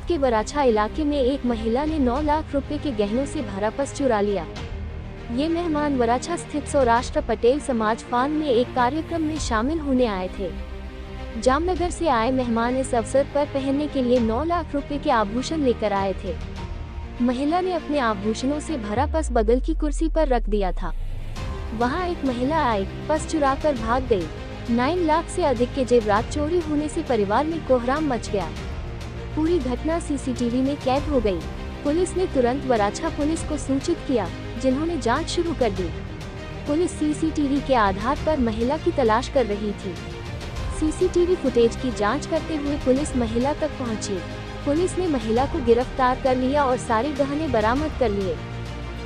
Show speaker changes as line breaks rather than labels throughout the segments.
के वराछा इलाके में एक महिला ने 9 लाख रुपए के गहनों से भरा पर्स चुरा लिया। ये मेहमान वराछा स्थित सौराष्ट्र पटेल समाज फार्म में एक कार्यक्रम में शामिल होने आए थे। जामनगर से आए मेहमान इस अवसर पर पहनने के लिए 9 लाख रुपए के आभूषण लेकर आए थे। महिला ने अपने आभूषणों से भरा पर्स बगल की कुर्सी पर रख दिया था। वहां एक महिला आई, पर्स चुराकर भाग गई। 9 लाख से अधिक के जेवरात चोरी होने से परिवार में कोहराम मच गया। पूरी घटना सीसीटीवी में कैद हो गई। पुलिस ने तुरंत वराछा पुलिस को सूचित किया, जिन्होंने जांच शुरू कर दी। पुलिस सीसीटीवी के आधार पर महिला की तलाश कर रही थी। सीसीटीवी फुटेज की जांच करते हुए पुलिस महिला तक पहुंची। पुलिस ने महिला को गिरफ्तार कर लिया और सारे गहने बरामद कर लिए।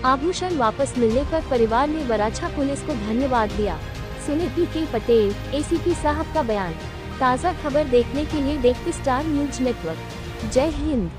आभूषण वापस मिलने पर परिवार ने वराछा पुलिस को धन्यवाद दिया। सुने पीके पटेल, एसीपी साहब का बयान। ताज़ा खबर देखने के लिए देखते स्टार न्यूज नेटवर्क। जय हिंद।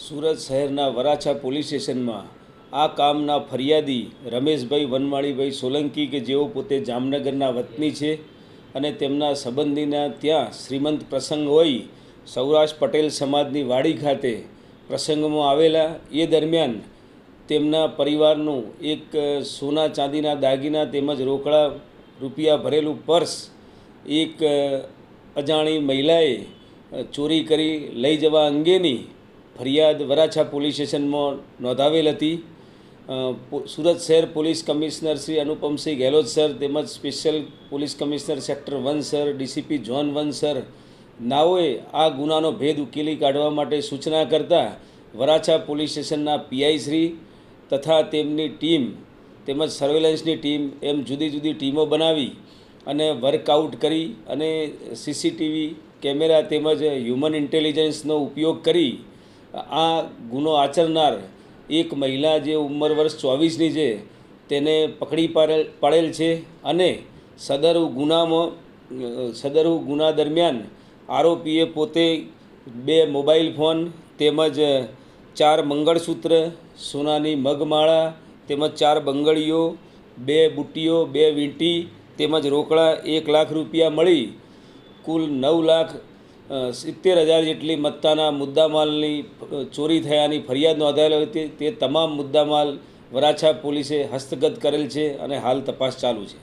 સુરત શહેરના વરાછા પોલીસ સ્ટેશનમાં આ કામના ફરિયાદી રમેશભાઈ વનમાળીભાઈ સોલંકી કે જેઓ પોતે જામનગરના વતની છે અને તેમના સંબંધીના ત્યાં શ્રીમંત પ્રસંગ હોય સૌરાષ્ટ્ર પટેલ સમાજની વાડી ખાતે પ્રસંગમાં આવેલા એ દરમિયાન તેમના પરિવારનું એક સોના ચાંદીના દાગીના તેમજ રોકડા રૂપિયા ભરેલું પર્સ એક અજાણી મહિલાએ ચોરી કરી લઈ જવા અંગેની ફરિયાદ વરાછા પોલીસ સ્ટેશનમાં નોંધાવેલ હતી। સુરત શહેર police commissioner Shri Anupamsinh Gehlot sir તેમજ special police commissioner sector 1 sir, DCP zone 1 sir નાઓએ આ ગુનાનો ભેદ ઉકેલી કાઢવા માટે સૂચના કરતા વરાછા પોલીસ સ્ટેશનના પીઆઈ શ્રી તથા તેમની ટીમ તેમજ સર્વેલન્સની ટીમ એમ જુદી જુદી ટીમો બનાવી અને વર્કઆઉટ કરી અને સીસીટીવી કેમેરા તેમજ હ્યુમન ઇન્ટેલિજન્સનો ઉપયોગ કરી આ ગુનો આચરનાર એક મહિલા જે ઉંમર વર્ષ 24ની છે તેને પકડી પાડેલ છે અને સદરુ ગુના દરમિયાન આરોપીએ પોતે 2 મોબાઈલ ફોન તેમજ 4 મંગળસૂત્ર, સોનાની મગમાળા તેમજ 4 બંગડીઓ, 2 બુટ્ટીઓ, 2 વીંટી તેમજ રોકડા 1 લાખ રૂપિયા મળી કુલ 9,70,000 જેટલી મત્તાના મુદ્દામાલની ચોરી થયાની ફરિયાદ નોંધાયેલ હતી। તે તમામ મુદ્દામાલ વરાછા પોલીસે હસ્તગત કરેલ છે અને હાલ તપાસ ચાલુ છે।